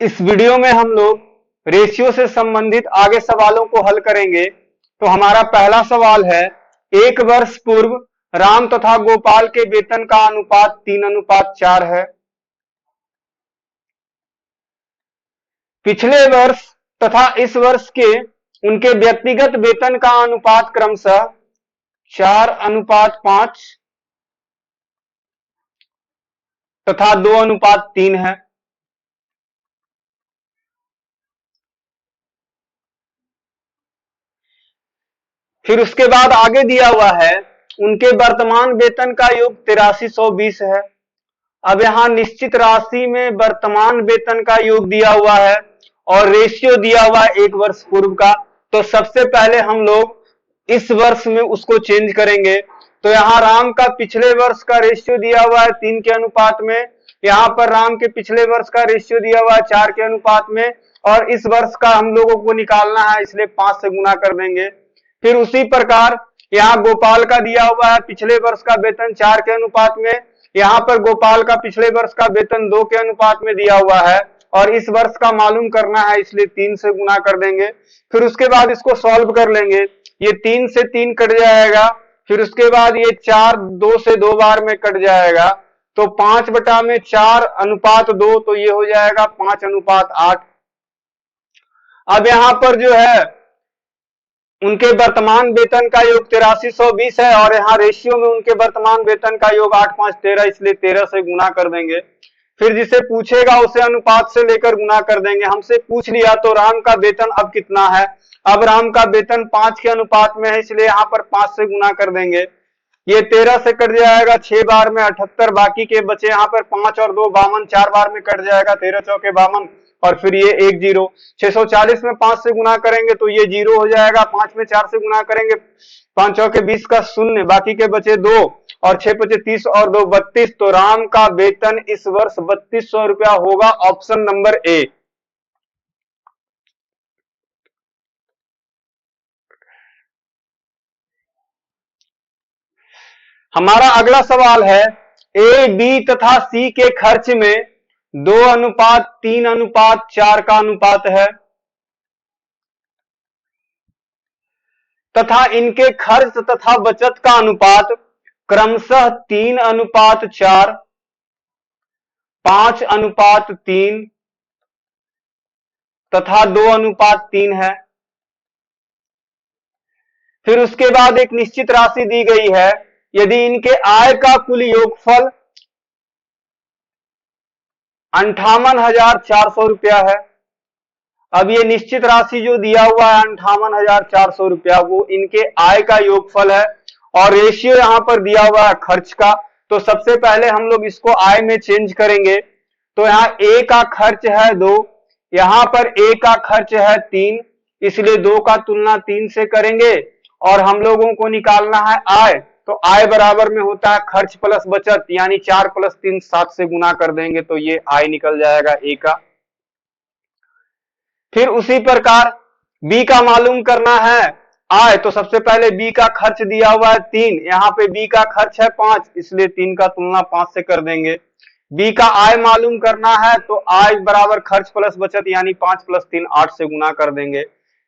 इस वीडियो में हम लोग रेशियो से संबंधित आगे सवालों को हल करेंगे। तो हमारा पहला सवाल है, एक वर्ष पूर्व राम तथा गोपाल के वेतन का अनुपात 3:4 है। पिछले वर्ष तथा इस वर्ष के उनके व्यक्तिगत वेतन का अनुपात क्रमशः 4:5 तथा 2:3 है। फिर उसके बाद आगे दिया हुआ है, उनके वर्तमान वेतन का योग 8320 है। अब यहां निश्चित राशि में वर्तमान वेतन का योग दिया हुआ है और रेशियो दिया हुआ है एक वर्ष पूर्व का। तो सबसे पहले हम लोग इस वर्ष में उसको चेंज करेंगे। तो यहाँ राम का पिछले वर्ष का रेशियो दिया हुआ है 3 के अनुपात में, यहाँ पर राम के पिछले वर्ष का रेशियो दिया हुआ है 4 के अनुपात में, और इस वर्ष का हम लोगों को निकालना है, इसलिए 5 से गुना कर देंगे। फिर उसी प्रकार यहाँ गोपाल का दिया हुआ है पिछले वर्ष का वेतन 4 के अनुपात में, यहाँ पर गोपाल का पिछले वर्ष का वेतन 2 के अनुपात में दिया हुआ है और इस वर्ष का मालूम करना है, इसलिए 3 से गुना कर देंगे। फिर उसके बाद इसको सॉल्व कर लेंगे, ये 3 से 3 कट जाएगा, फिर उसके बाद ये 4 2 से 2 बार में कट जाएगा, तो 5/4:2, तो ये हो जाएगा 5:8। अब यहाँ पर जो है उनके वर्तमान वेतन का योग 8320 है और यहाँ रेशियो में उनके वर्तमान वेतन का योग 8 5 13, इसलिए 13 से गुना कर देंगे। फिर जिसे पूछेगा उसे अनुपात से लेकर गुना कर देंगे। हमसे पूछ लिया तो राम का वेतन अब कितना है, अब राम का वेतन 5 के अनुपात में है, इसलिए यहाँ पर 5 से गुना कर देंगे। ये 13 से कट जाएगा, 6 बार में 78, बाकी के बचे यहाँ पर 5 और 2 52, 4 बार में कट जाएगा, 13 चौके 52, और फिर ये 1 0। 640 में 5 से गुना करेंगे तो ये 0 हो जाएगा, 5 में 4 से गुना करेंगे, 5 चौके 20 का 0, बाकी के बचे 2 और 6 बचे 30 और 2 32। तो राम का वेतन इस वर्ष 3200 रुपया होगा, ऑप्शन नंबर ए। हमारा अगला सवाल है, ए बी तथा सी के खर्च में 2:3:4 का अनुपात है तथा इनके खर्च तथा बचत का अनुपात क्रमशः 3:4, 5:3 तथा 2:3 है। फिर उसके बाद एक निश्चित राशि दी गई है, यदि इनके आय का कुल योगफल 58,400 रुपया है। अब ये निश्चित राशि जो दिया हुआ है 58,400 रुपया, वो इनके आय का योगफल है और रेशियो यहां पर दिया हुआ है खर्च का। तो सबसे पहले हम लोग इसको आय में चेंज करेंगे। तो यहाँ ए का खर्च है 2, यहाँ पर ए का खर्च है 3, इसलिए 2 का तुलना 3 से करेंगे और हम लोगों को निकालना है आय। तो आय बराबर में होता है खर्च प्लस बचत, यानी 4 + 3 7 से गुना कर देंगे तो ये आय निकल जाएगा ए का। फिर उसी प्रकार बी का मालूम करना है आय। तो सबसे पहले बी का खर्च दिया हुआ है 3, यहाँ पे बी का खर्च है 5, इसलिए 3 का तुलना 5 से कर देंगे। बी का आय मालूम करना है, तो आय बराबर खर्च प्लस बचत, यानी 5 + 3 8 से गुना कर देंगे।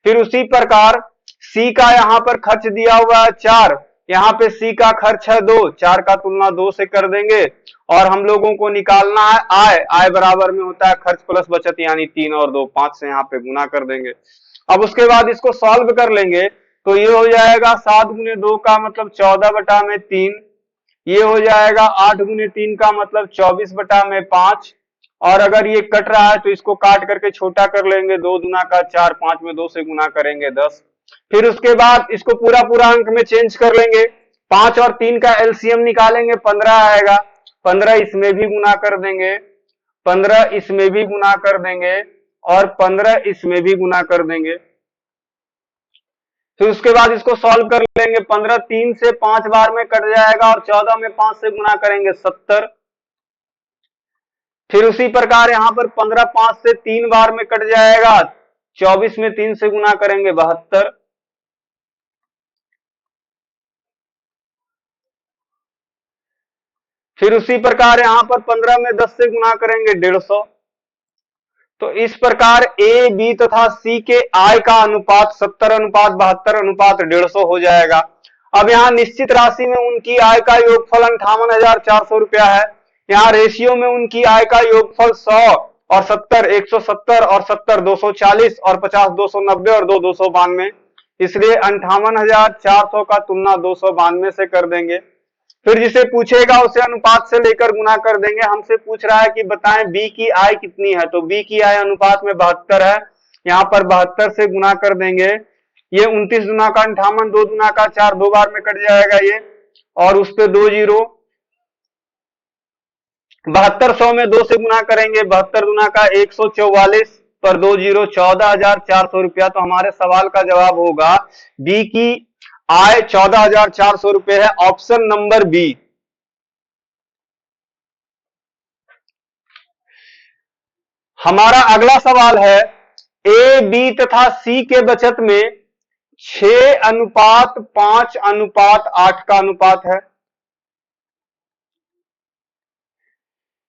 फिर उसी प्रकार सी का यहाँ पर खर्च दिया हुआ है 4, यहाँ पे सी का खर्च है 2, 4 का तुलना 2 से कर देंगे और हम लोगों को निकालना है आय। आय बराबर में होता है खर्च प्लस बचत, यानी 3 और 2 5 से यहाँ पे गुना कर देंगे। अब उसके बाद इसको सॉल्व कर लेंगे, तो ये हो जाएगा 7 × 2 का मतलब 14/3, ये हो जाएगा 8 × 3 का मतलब 24/5, और अगर ये कट रहा है तो इसको काट करके छोटा कर लेंगे, 2 दूना का 4, 5 में 2 से गुना करेंगे 10। फिर उसके बाद इसको पूरा पूरा अंक में चेंज कर लेंगे, 5 और 3 का एलसीएम निकालेंगे, 15 आएगा, 15 इसमें भी गुना कर देंगे, 15 इसमें भी गुना कर देंगे और 15 इसमें भी गुना कर देंगे। फिर उसके बाद इसको सॉल्व कर लेंगे, 15 3 से 5 बार में कट जाएगा और 14 में 5 से गुना करेंगे 70। फिर उसी प्रकार यहां पर 15 5 से 3 बार में कट जाएगा, 24 में 3 से गुना करेंगे 72। फिर उसी प्रकार यहां पर 15 में 10 से गुना करेंगे 150। तो इस प्रकार ए बी तथा सी के आय का अनुपात 70:72:150 हो जाएगा। अब यहाँ निश्चित राशि में उनकी आय का योगफल 58,400 रुपया है। यहाँ रेशियो में उनकी आय का योगफल 100 और 70 170 और 70 240 और 50 290 और 2 292, इसलिए 58,400 का तुलना 292 से कर देंगे। फिर जिसे पूछेगा उसे अनुपात से लेकर गुना कर देंगे। हमसे पूछ रहा है कि बताएं बी की आय कितनी है, तो बी की आय अनुपात में 72 है, यहाँ पर 72 से गुना कर देंगे। ये 29 दुना का 58, 2 दुना का 4, 2 बार में कट जाएगा ये, और उस पे 2 जीरो। 72 100 में 2 से गुना करेंगे, 72 दुना का 144 पर 2 जीरो 14,400 रुपया। तो हमारे सवाल का जवाब होगा बी की आय 14,400 रुपए है, ऑप्शन नंबर बी। हमारा अगला सवाल है ए बी तथा सी के बचत में 6:5:8 का अनुपात है।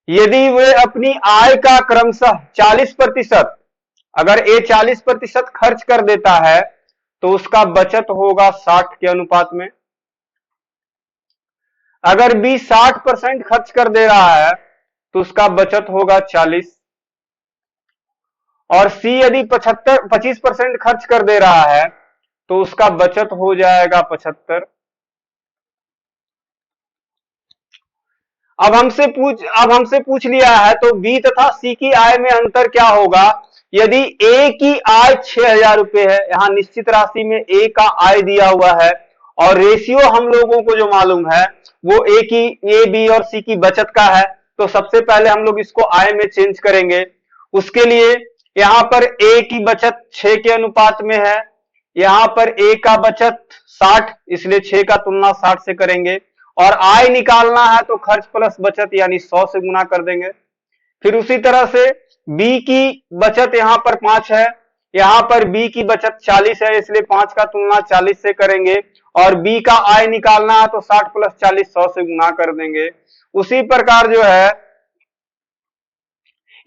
यदि वे अपनी आय का क्रमशः 40%, अगर ए 40% खर्च कर देता है तो उसका बचत होगा 60 के अनुपात में। अगर बी 60% खर्च कर दे रहा है तो उसका बचत होगा 40, और सी यदि 25% खर्च कर दे रहा है तो उसका बचत हो जाएगा 75। अब हमसे पूछ लिया है तो बी तथा सी की आय में अंतर क्या होगा। यदि ए की आय 6,000 रुपए है, यहां निश्चित राशि में ए का आय दिया हुआ है, और रेशियो हम लोगों को जो मालूम है वो ए बी और सी की बचत का है, तो सबसे पहले हम लोग इसको आय में चेंज करेंगे। उसके लिए यहां पर ए की बचत 6 के अनुपात में है, यहां पर ए का बचत 60, इसलिए 6 का तुलना 60 से करेंगे, और आय निकालना है तो खर्च प्लस बचत यानी 100 से गुना कर देंगे। फिर उसी तरह से बी की बचत यहां पर 5 है, यहां पर बी की बचत 40 है, इसलिए 5 का तुलना 40 से करेंगे, और बी का आय निकालना है तो 60 प्लस 40 100 से गुना कर देंगे। उसी प्रकार जो है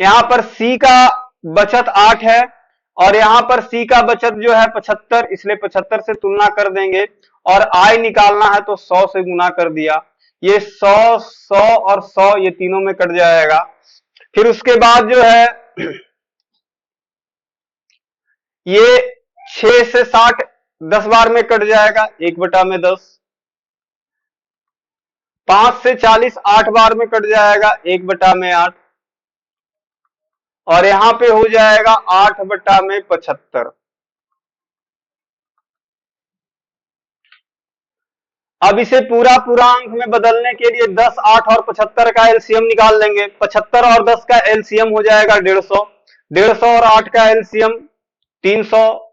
यहां पर सी का बचत 8 है, और यहां पर सी का बचत जो है 75, इसलिए 75 से तुलना कर देंगे, और आय निकालना है तो 100 से गुना कर दिया। ये 100 100 और 100 ये तीनों में कट जाएगा। फिर उसके बाद जो है ये 6 से 60 10 बार में कट जाएगा, 1/10। 5 से 40 8 बार में कट जाएगा, 1/8, और यहां पे हो जाएगा 8/75। अब इसे पूरा अंक में बदलने के लिए 10 8 और 75 का एलसीएम निकाल लेंगे। 75 और 10 का एलसीएम हो जाएगा 150, 150 और 8 का एलसीएम 300,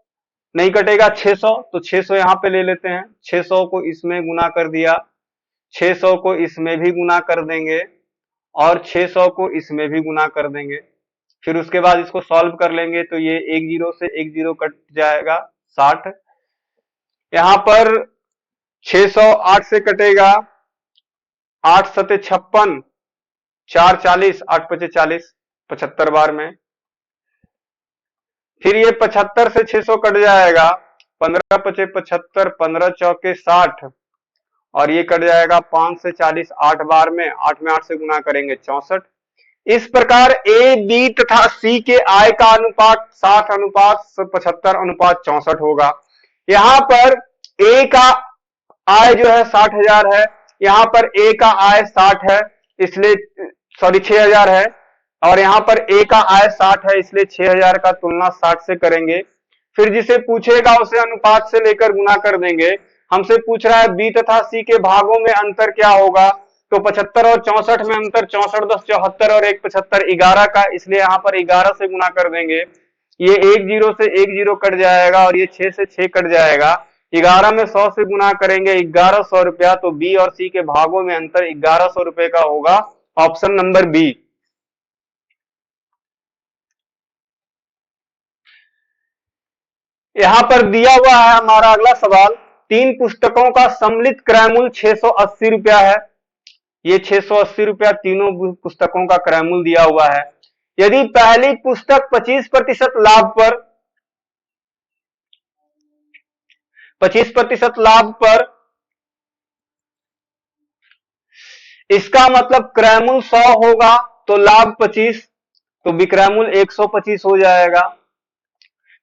नहीं कटेगा 600, तो 600 यहां पे ले लेते हैं। 600 को इसमें गुना कर दिया, 600 को इसमें भी गुना कर देंगे, और 600 को इसमें भी गुना कर देंगे। फिर उसके बाद इसको सॉल्व कर लेंगे तो ये 1 0 से 1 0 कट जाएगा, 60। यहां पर 600 8 से कटेगा, 8 सते 56, 4 40, 8 पचे 40, 75 बार में। फिर ये 75 से 600 कट जाएगा, 15 पचे 75, 15 चौके 60, और ये कट जाएगा 5 से 40 8 बार में, 8 में 8 से गुना करेंगे 64। इस प्रकार ए बी तथा सी के आय का अनुपात 60:75:64 होगा। यहां पर ए का आय जो है 60,000 है, यहां पर ए का आय 60 है, इसलिए 6,000 है, और यहां पर ए का आय 60 है, इसलिए 6,000 का तुलना 60 से करेंगे। फिर जिसे पूछेगा उसे अनुपात से लेकर गुना कर देंगे। हमसे पूछ रहा है बी तथा सी के भागों में अंतर क्या होगा, तो 75 और 64 में अंतर 64 10 74 और 1 75 11 का, इसलिए यहां पर 11 से गुना कर देंगे। ये 1 0 से 1 0 कट जाएगा, और ये 6 से 6 कट जाएगा। 11 में 100 से गुना करेंगे 1100 रुपया, तो बी और सी के भागों में अंतर 1100 रुपए का होगा, ऑप्शन नंबर बी। यहां पर दिया हुआ है हमारा अगला सवाल, 3 पुस्तकों का सम्मिलित क्रय मूल्य 680 रुपया है। ये 680 रुपया तीनों पुस्तकों का क्रय मूल्य दिया हुआ है। यदि पहली पुस्तक 25% लाभ पर 25% लाभ पर, इसका मतलब क्रय मूल्य 100 होगा तो लाभ 25, तो विक्रय मूल्य 125 हो जाएगा।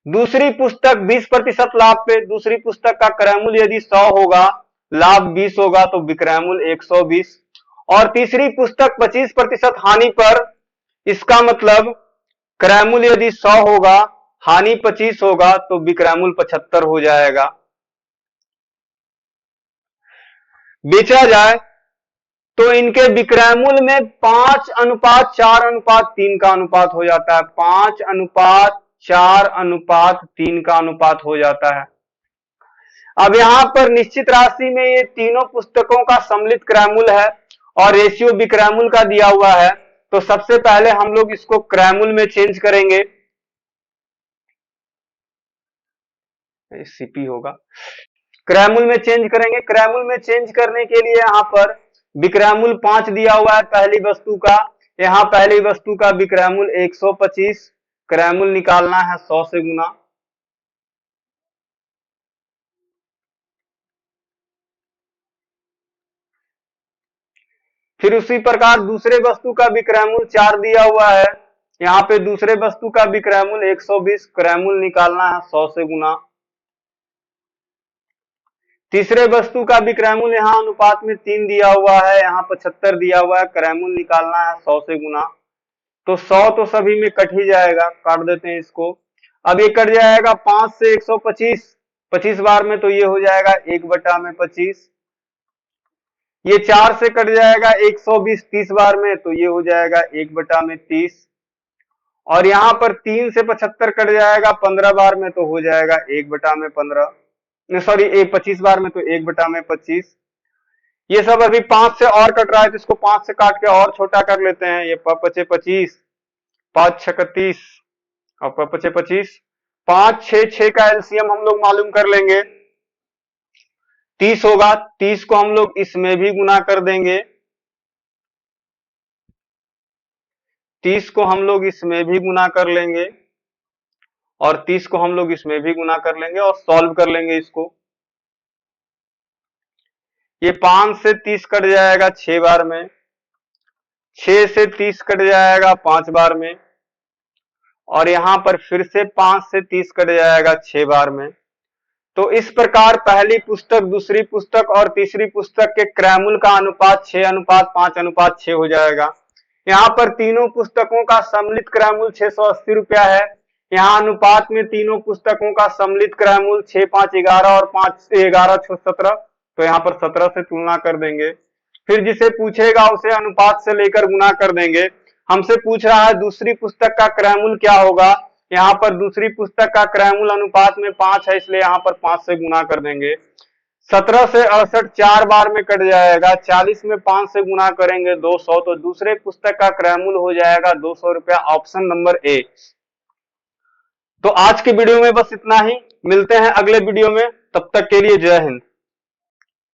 दूसरी पुस्तक 20% लाभ पे, दूसरी पुस्तक का क्रय मूल्य यदि 100 होगा, लाभ 20 होगा तो विक्रय मूल्य 120। और तीसरी पुस्तक 25% हानि पर, इसका मतलब क्रय मूल्य यदि 100 होगा, हानि 25 होगा तो विक्रय मूल्य 75 हो जाएगा। बेचा जाए तो इनके विक्रय मूल्य में 5:4:3 का अनुपात हो जाता है। 5:4:3 का अनुपात हो जाता है। अब यहां पर निश्चित राशि में ये तीनों पुस्तकों का सम्मिलित क्रय मूल्य है और रेशियो विक्रय मूल्य का दिया हुआ है। तो सबसे पहले हम लोग इसको क्रय मूल्य में चेंज करेंगे, सीपी होगा, क्रय मूल्य में चेंज करेंगे। क्रय मूल्य में चेंज करने के लिए यहां पर विक्रय मूल्य 5 दिया हुआ है पहली वस्तु का, यहां पहली वस्तु का विक्रय मूल्य 125, क्रय मूल्य निकालना है 100 से गुना। फिर उसी प्रकार दूसरे वस्तु का विक्रय मूल्य 4 दिया हुआ है, यहाँ पे दूसरे वस्तु का विक्रय मूल्य 120, क्रय मूल्य निकालना है 100 से गुना। तीसरे वस्तु का विक्रय मूल्य यहाँ अनुपात में 3 दिया हुआ है, यहाँ 75 दिया हुआ है, क्रय मूल्य निकालना है 100 से गुना। तो 100 तो सभी में कट ही जाएगा, काट देते हैं इसको। अब ये कट जाएगा 5 से 125, 25 बार में तो ये हो जाएगा 1/25। ये 4 से कट जाएगा 120 30 बार में, तो ये हो जाएगा 1/30। और यहाँ पर 3 से 75 कट जाएगा 15 बार में, तो हो जाएगा 1/15। सॉरी 25 बार में तो 1/25। ये सब अभी 5 से और कट रहा है तो इसको 5 से काट के और छोटा कर लेते हैं। ये 5×5 = 25, 5×6 = 25 और 5×5 = 5, 6 का एलसीएम हम लोग मालूम कर लेंगे, 30 होगा। 30 को हम लोग इसमें भी गुना कर देंगे, 30 को हम लोग इसमें भी गुना कर लेंगे और 30 को हम लोग इसमें भी गुना कर लेंगे और सॉल्व कर लेंगे इसको। ये 5 से 30 कट जाएगा 6 बार में, 6 से 30 कट जाएगा 5 बार में और यहां पर फिर से 5 से 30 कट जाएगा 6 बार में। तो इस प्रकार पहली पुस्तक, दूसरी पुस्तक और तीसरी पुस्तक के क्रय मूल्य का अनुपात 6:5:6 हो जाएगा। यहाँ पर तीनों पुस्तकों का सम्मिलित क्रय मूल्य 680 रुपया है। यहाँ अनुपात में तीनों पुस्तकों का सम्मिलित क्रय मूल्य 6×5=11 और 5×11=17, तो यहाँ पर 17 से तुलना कर देंगे। फिर जिसे पूछेगा उसे अनुपात से लेकर गुना कर देंगे। हमसे पूछ रहा है दूसरी पुस्तक का क्रय मूल्य क्या होगा, यहाँ पर दूसरी पुस्तक का क्रय मूल्य अनुपात में 5 है, इसलिए यहाँ पर 5 से गुना कर देंगे। 17 से 68 4 बार में कट जाएगा, 40 में 5 से गुना करेंगे 200, तो दूसरे पुस्तक का क्रय मूल्य हो जाएगा 200 रुपया, ऑप्शन नंबर ए। तो आज के वीडियो में बस इतना ही, मिलते हैं अगले वीडियो में, तब तक के लिए जय हिंद।